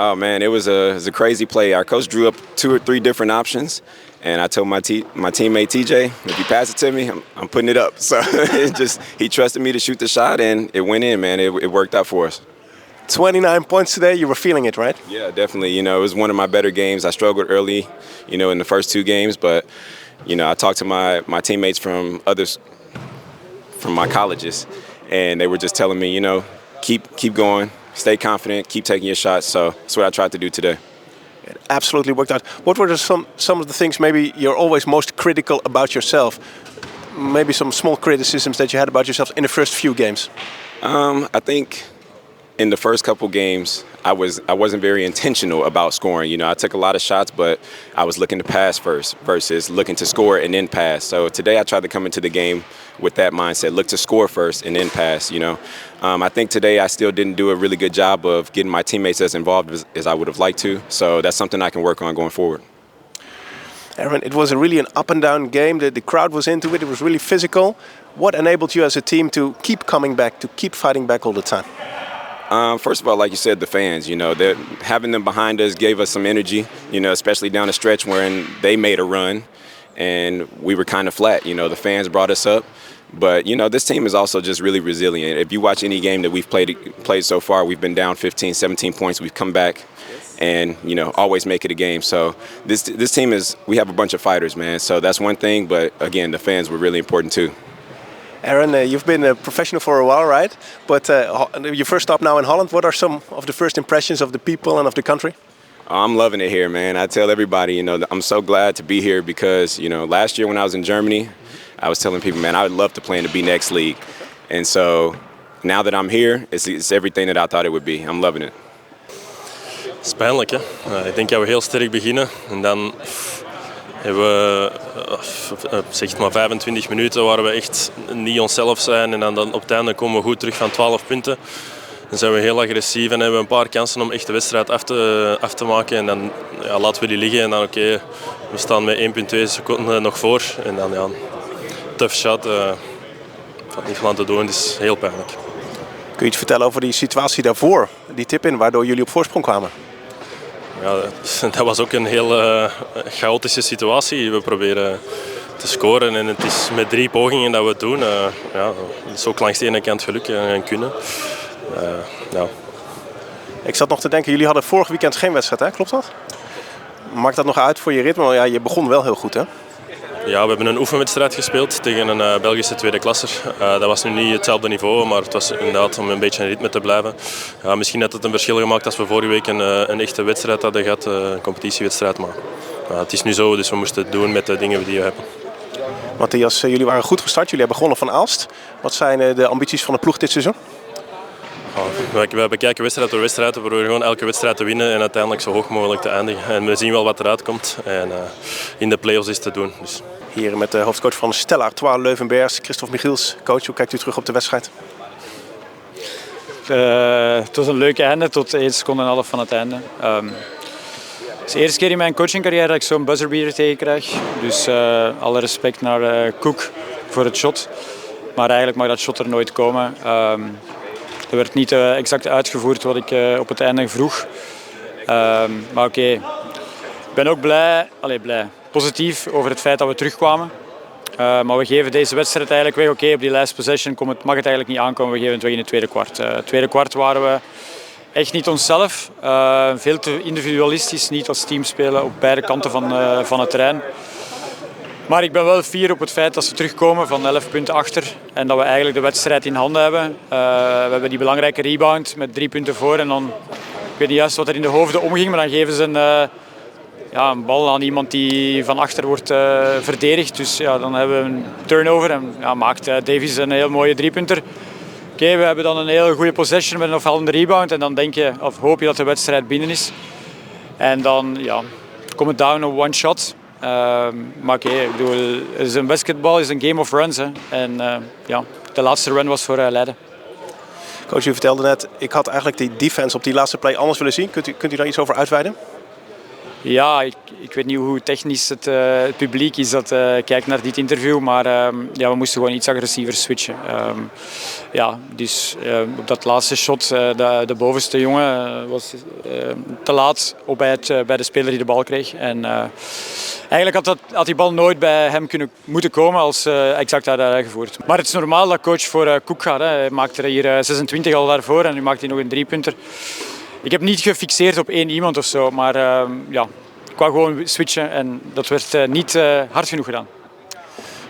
Oh man, it was a crazy play. Our coach drew up 2 or 3 different options, and I told my teammate TJ, if you pass it to me, I'm putting it up. So he trusted me to shoot the shot, and it went in, man. It worked out for us. 29 points today. You were feeling it, right? Yeah, definitely. It was one of my better games. I struggled early, in the first 2 games, but I talked to my teammates from my colleges, and they were just telling me, keep going. Stay confident, keep taking your shots. So that's what I tried to do today. It absolutely worked out. What were some of the things maybe you're always most critical about yourself? Maybe some small criticisms that you had about yourself in the first few games? I think in the first couple games, I wasn't very intentional about scoring. I took a lot of shots, but I was looking to pass first versus looking to score and then pass. So today I tried to come into the game with that mindset, look to score first and then pass. I think today I still didn't do a really good job of getting my teammates as involved as I would have liked to. So that's something I can work on going forward. Aaron, it was really an up and down game. The crowd was into it. It was really physical. What enabled you as a team to keep coming back, to keep fighting back all the time? First of all, like you said, the fans, having them behind us gave us some energy, especially down the stretch when they made a run and we were kind of flat. The fans brought us up. But, this team is also just really resilient. If you watch any game that we've played so far, we've been down 15, 17 points. We've come back and, always make it a game. So this team we have a bunch of fighters, man. So that's one thing. But, again, the fans were really important, too. Aaron, you've been a professional for a while, right? But your first stop now in Holland. What are some of the first impressions of the people and of the country? I'm loving it here, man. I tell everybody, I'm so glad to be here because, last year when I was in Germany, I was telling people, man, I would love to play in the BNXT league. And so now that I'm here, it's everything that I thought it would be. I'm loving it. Het is pijnlijk, hè. Ik denk dat we heel sterk beginnen en dan hebben we zeg maar 25 minuten waar we echt niet onszelf zijn en dan op het einde komen we goed terug van 12 punten. Dan zijn we heel agressief en hebben we een paar kansen om echt de wedstrijd af te maken en dan laten we die liggen en dan we staan met 1,2 seconden nog voor en dan tough shot, valt niet van aan te doen, het is heel pijnlijk. Kun je iets vertellen over die situatie daarvoor, die tip-in, waardoor jullie op voorsprong kwamen? Ja, dat was ook een heel chaotische situatie. We proberen te scoren en het is met 3 pogingen dat we het doen. Het is ook langs de ene kant geluk en kunnen. Ik zat nog te denken, jullie hadden vorig weekend geen wedstrijd, hè? Klopt dat? Maakt dat nog uit voor je ritme? Ja, je begon wel heel goed, hè? Ja, we hebben een oefenwedstrijd gespeeld tegen een Belgische tweede klasser. Dat was nu niet hetzelfde niveau, maar het was inderdaad om een beetje in ritme te blijven. Ja, misschien had het een verschil gemaakt als we vorige week een echte wedstrijd hadden gehad, een competitiewedstrijd. Maar het is nu zo, dus we moesten het doen met de dingen die we hebben. Mattias, jullie waren goed gestart. Jullie hebben gewonnen van Aalst. Wat zijn de ambities van de ploeg dit seizoen? We bekijken wedstrijd door wedstrijd. We proberen gewoon elke wedstrijd te winnen en uiteindelijk zo hoog mogelijk te eindigen. En we zien wel wat eruit komt. En in de play-offs is te doen. Dus. Hier met de hoofdcoach van Stella Artois Leuven, Kristof Michiels. Coach, hoe kijkt u terug op de wedstrijd? Het was een leuke einde tot 1 seconde en een half van het einde. Het is de eerste keer in mijn coachingcarrière dat ik zo'n buzzerbeater tegen krijg. Dus alle respect naar Cook voor het shot. Maar eigenlijk mag dat shot er nooit komen. Er werd niet exact uitgevoerd wat ik op het einde vroeg. Maar oké, ik ben ook blij, positief over het feit dat we terugkwamen. Maar we geven deze wedstrijd eigenlijk weg. Oké, op die last possession mag het eigenlijk niet aankomen. We geven het weg in het tweede kwart. Het tweede kwart waren we echt niet onszelf. Veel te individualistisch, niet als team spelen op beide kanten van het terrein. Maar ik ben wel fier op het feit dat ze terugkomen van 11 punten achter en dat we eigenlijk de wedstrijd in handen hebben. We hebben die belangrijke rebound met 3 punten voor en dan, ik weet niet juist wat er in de hoofden omging, maar dan geven ze een bal aan iemand die van achter wordt verdedigd. Dus dan hebben we een turnover en maakt Davies een heel mooie 3-punter. Oké, we hebben dan een heel goede possession met een opvallende rebound en dan denk je of hoop je dat de wedstrijd binnen is. En dan komt het down op one shot. Maar oké, ik bedoel, een basketbal is een game of runs. Hè. En de laatste run was voor Leiden. Coach, u vertelde net, ik had eigenlijk die defense op die laatste play anders willen zien. Kunt u daar iets over uitweiden? Ja, ik weet niet hoe technisch het publiek is dat kijkt naar dit interview, maar ja, we moesten gewoon iets agressiever switchen. Dus op dat laatste shot, de bovenste jongen was te laat bij de speler die de bal kreeg. En eigenlijk had die bal nooit bij hem moeten komen als exact had uitgevoerd. Maar het is normaal dat coach voor Koek gaat. Hè. Hij maakte er hier 26 al daarvoor en nu maakt hij nog een 3-punter. Ik heb niet gefixeerd op één iemand of zo, maar ik wou gewoon switchen en dat werd niet hard genoeg gedaan.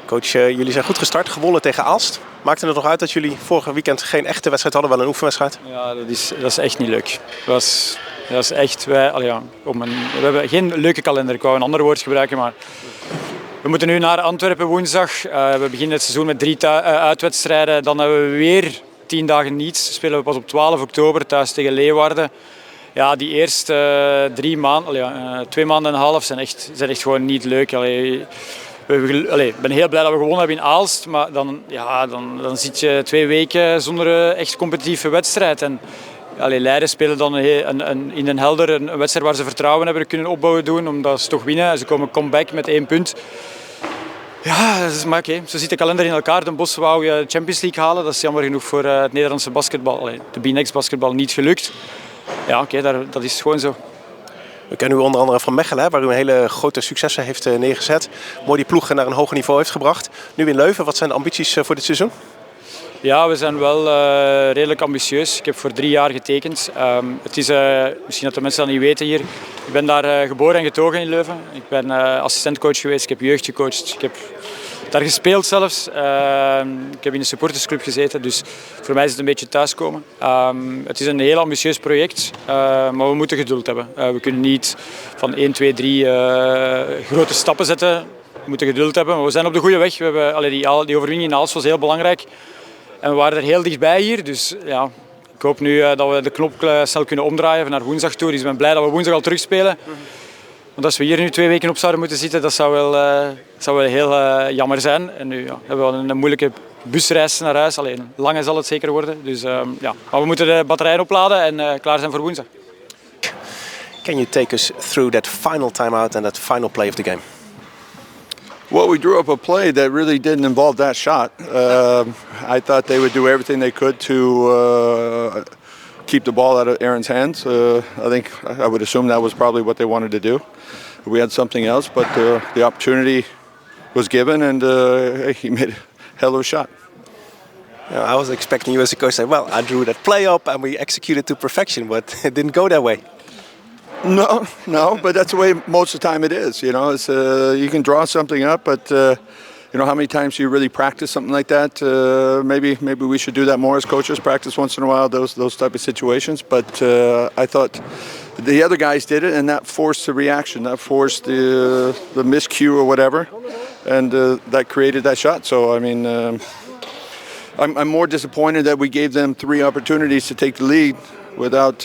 Coach, jullie zijn goed gestart, gewonnen tegen Aalst. Maakte het nog uit dat jullie vorige weekend geen echte wedstrijd hadden, wel een oefenwedstrijd? Ja, dat is echt niet leuk. Dat is echt, we hebben geen leuke kalender, ik wou een ander woord gebruiken, maar we moeten nu naar Antwerpen woensdag. We beginnen het seizoen met 3 uitwedstrijden, dan hebben we weer 10 dagen niets. Spelen we pas op 12 oktober thuis tegen Leeuwarden. Ja, die eerste 2 maanden en een half zijn echt gewoon niet leuk. Ik ben heel blij dat we gewonnen hebben in Aalst, maar dan zit je 2 weken zonder echt competitieve wedstrijd. En Leiden spelen dan in Den Helder een wedstrijd waar ze vertrouwen hebben kunnen opbouwen doen, omdat ze toch winnen. Ze komen comeback met 1 punt. Ja, maar oké. Zo zit de kalender in elkaar. Den Bosch wou je Champions League halen. Dat is jammer genoeg voor het Nederlandse basketbal. De BNXT basketbal niet gelukt. Ja, oké, dat is gewoon zo. We kennen u onder andere van Mechelen, waar u een hele grote successen heeft neergezet. Mooi die ploeg naar een hoger niveau heeft gebracht. Nu in Leuven, wat zijn de ambities voor dit seizoen? Ja, we zijn wel redelijk ambitieus. Ik heb voor 3 jaar getekend. Het is, misschien dat de mensen dat niet weten hier, ik ben daar geboren en getogen in Leuven. Ik ben assistentcoach geweest, ik heb jeugd gecoacht, ik heb daar gespeeld zelfs. Ik heb in een supportersclub gezeten, dus voor mij is het een beetje thuiskomen. Het is een heel ambitieus project, maar we moeten geduld hebben. We kunnen niet van 1, 2, 3 grote stappen zetten. We moeten geduld hebben, maar we zijn op de goede weg. We hebben, die overwinning in Aalst was heel belangrijk. En we waren er heel dichtbij hier, dus ja, ik hoop nu dat we de knop snel kunnen omdraaien naar woensdag toe. Dus ik ben blij dat we woensdag al terugspelen. Want als we hier nu 2 weken op zouden moeten zitten, dat zou wel heel jammer zijn. En nu hebben we een moeilijke busreis naar huis. Alleen lange zal het zeker worden. Dus, maar we moeten de batterijen opladen en klaar zijn voor woensdag. Can you take us through that final timeout and that final play of the game? Well, we drew up a play that really didn't involve that shot. I thought they would do everything they could to keep the ball out of Aaron's hands. I would assume that was probably what they wanted to do. We had something else, but the opportunity was given, and he made a hell of a shot. I was expecting you as a coach to say, well, I drew that play up and we executed to perfection, but it didn't go that way. No, but that's the way most of the time it is. It's you can draw something up, but how many times do you really practice something like that? Maybe we should do that more as coaches. Practice once in a while those type of situations. But I thought the other guys did it, and that forced the reaction. That forced the miscue or whatever, and that created that shot. So I mean, I'm more disappointed that we gave them 3 opportunities to take the lead. Without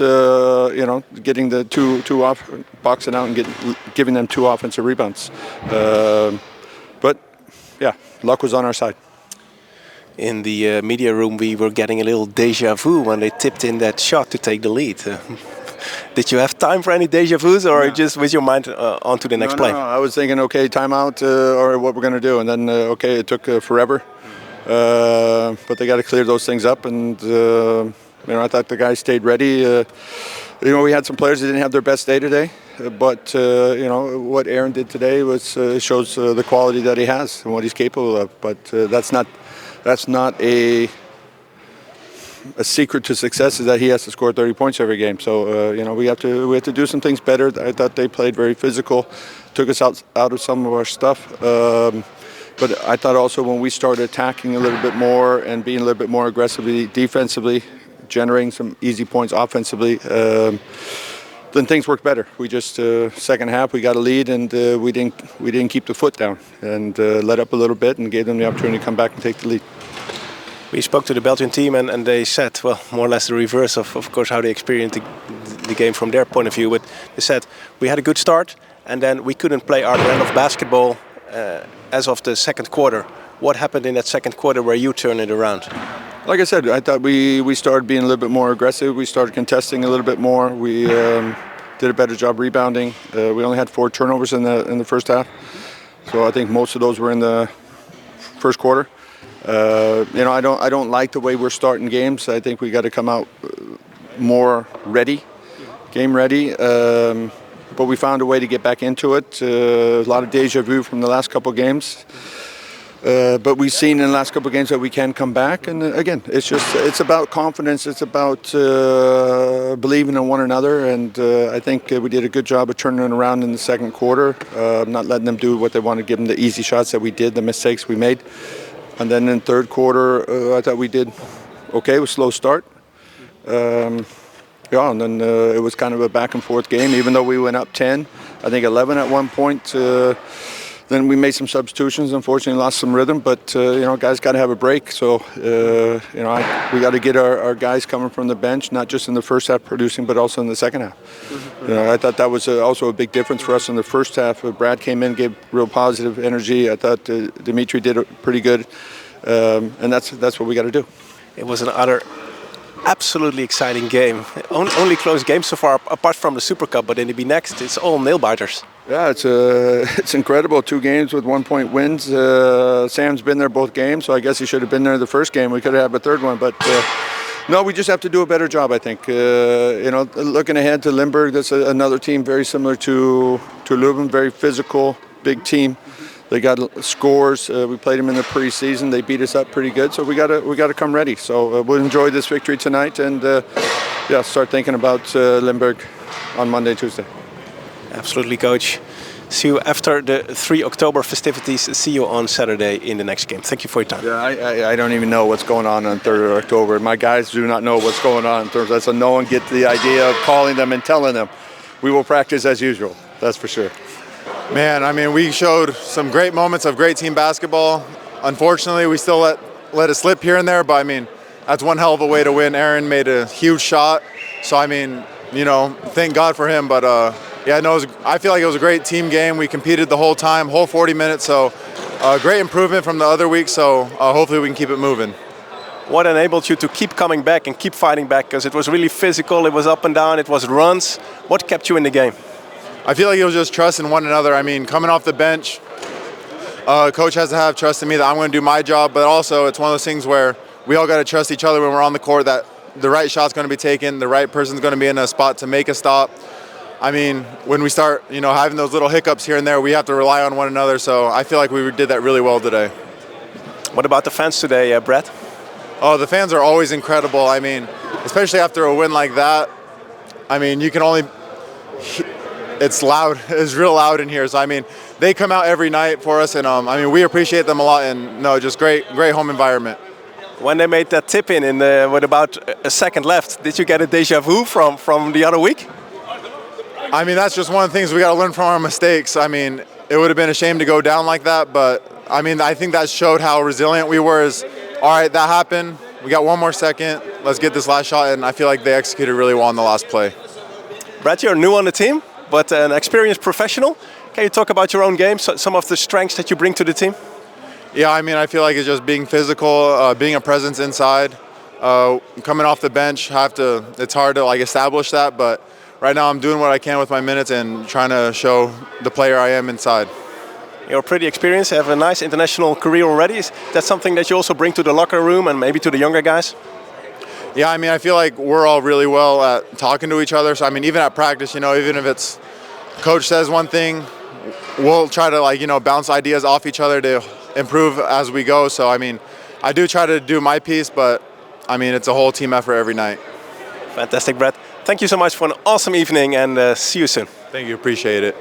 getting the two off, boxing out and giving them 2 offensive rebounds. But yeah, luck was on our side. In the media room, we were getting a little déjà vu when they tipped in that shot to take the lead. Did you have time for any déjà vus, or just with your mind on to the next play? No, I was thinking, okay, timeout, or what we're going to do, and then it took forever. But they got to clear those things up, and. I thought the guys stayed ready. We had some players that didn't have their best day today, but what Aaron did today shows the quality that he has and what he's capable of. But that's not a secret to success, is that he has to score 30 points every game. So we have to do some things better. I thought they played very physical, took us out of some of our stuff. But I thought also when we started attacking a little bit more and being a little bit more aggressively defensively, generating some easy points offensively, then things worked better. We just second half we got a lead and we didn't keep the foot down and let up a little bit and gave them the opportunity to come back and take the lead. We spoke to the Belgian team and they said, well, more or less the reverse of course how they experienced the game from their point of view. But they said we had a good start and then we couldn't play our brand of basketball as of the second quarter. What happened in that second quarter where you turned it around? Like I said, I thought we started being a little bit more aggressive. We started contesting a little bit more. did a better job rebounding. We only had 4 turnovers in the first half, so I think most of those were in the first quarter. I don't like the way we're starting games. I think we got to come out more ready, game ready. But we found a way to get back into it. A lot of deja vu from the last couple games. But we've seen in the last couple of games that we can come back, and again, it's about confidence. It's about believing in one another, and I think we did a good job of turning it around in the second quarter, not letting them do what they wanted, give them the easy shots that we did, the mistakes we made, and then in third quarter, I thought we did okay with slow start. And then it was kind of a back and forth game, even though we went up 10, I think 11 at one point. Then we made some substitutions, unfortunately lost some rhythm, but guys got to have a break. So, we got to get our guys coming from the bench, not just in the first half producing, but also in the second half. I thought that was also a big difference for us in the first half. Brad came in, gave real positive energy. I thought Dimitri did it pretty good, and that's what we got to do. It was another absolutely exciting game. Only close game so far, apart from the Super Cup, but in the BNXT, it's all nail biters. Yeah, it's incredible. 2 games with 1-point wins. Sam's been there both games, so I guess he should have been there the first game. We could have had a third one, but no, we just have to do a better job, I think. Looking ahead to Limburg, that's another team very similar to Leuven, very physical, big team. They got scores. We played them in the preseason. They beat us up pretty good, so we got to come ready. So we'll enjoy this victory tonight, and start thinking about Limburg on Monday, Tuesday. Absolutely, Coach. See you after the 3 October festivities. See you on Saturday in the next game. Thank you for your time. Yeah, I don't even know what's going on 3rd October. My guys do not know what's going on in terms of that, so no one gets the idea of calling them and telling them. We will practice as usual, that's for sure. Man, I mean, we showed some great moments of great team basketball. Unfortunately, we still let it slip here and there, but I mean, that's one hell of a way to win. Aaron made a huge shot, so I mean, thank God for him, but I feel like it was a great team game. We competed the whole time, whole 40 minutes, so great improvement from the other week, so hopefully we can keep it moving. What enabled you to keep coming back and keep fighting back? Because it was really physical, it was up and down, it was runs. What kept you in the game? I feel like it was just trust in one another. I mean, coming off the bench, coach has to have trust in me that I'm going to do my job, but also it's one of those things where we all got to trust each other when we're on the court, that the right shot's going to be taken, the right person's going to be in a spot to make a stop. I mean, when we start, having those little hiccups here and there, we have to rely on one another. So I feel like we did that really well today. What about the fans today, Brett? Oh, the fans are always incredible. I mean, especially after a win like that. I mean, you can only. It's loud. It's real loud in here. So I mean, they come out every night for us, and I mean, we appreciate them a lot. And just great home environment. When they made that tip in with about a second left, did you get a déjà vu from the other week? I mean, that's just one of the things we got to learn from our mistakes. I mean, it would have been a shame to go down like that, but I mean, I think that showed how resilient we were. All right, that happened. We got one more second. Let's get this last shot, and I feel like they executed really well on the last play. Brett, you're new on the team, but an experienced professional. Can you talk about your own game, some of the strengths that you bring to the team? Yeah, I mean, I feel like it's just being physical, being a presence inside. Coming off the bench, it's hard to establish that, but right now I'm doing what I can with my minutes and trying to show the player I am inside. You're pretty experienced, have a nice international career already. Is that something that you also bring to the locker room and maybe to the younger guys? Yeah, I mean, I feel like we're all really well at talking to each other. So, I mean, even at practice, even if it's coach says one thing, we'll try to bounce ideas off each other to improve as we go. So, I mean, I do try to do my piece, but I mean, it's a whole team effort every night. Fantastic, Brett. Thank you so much for an awesome evening, and see you soon. Thank you, appreciate it.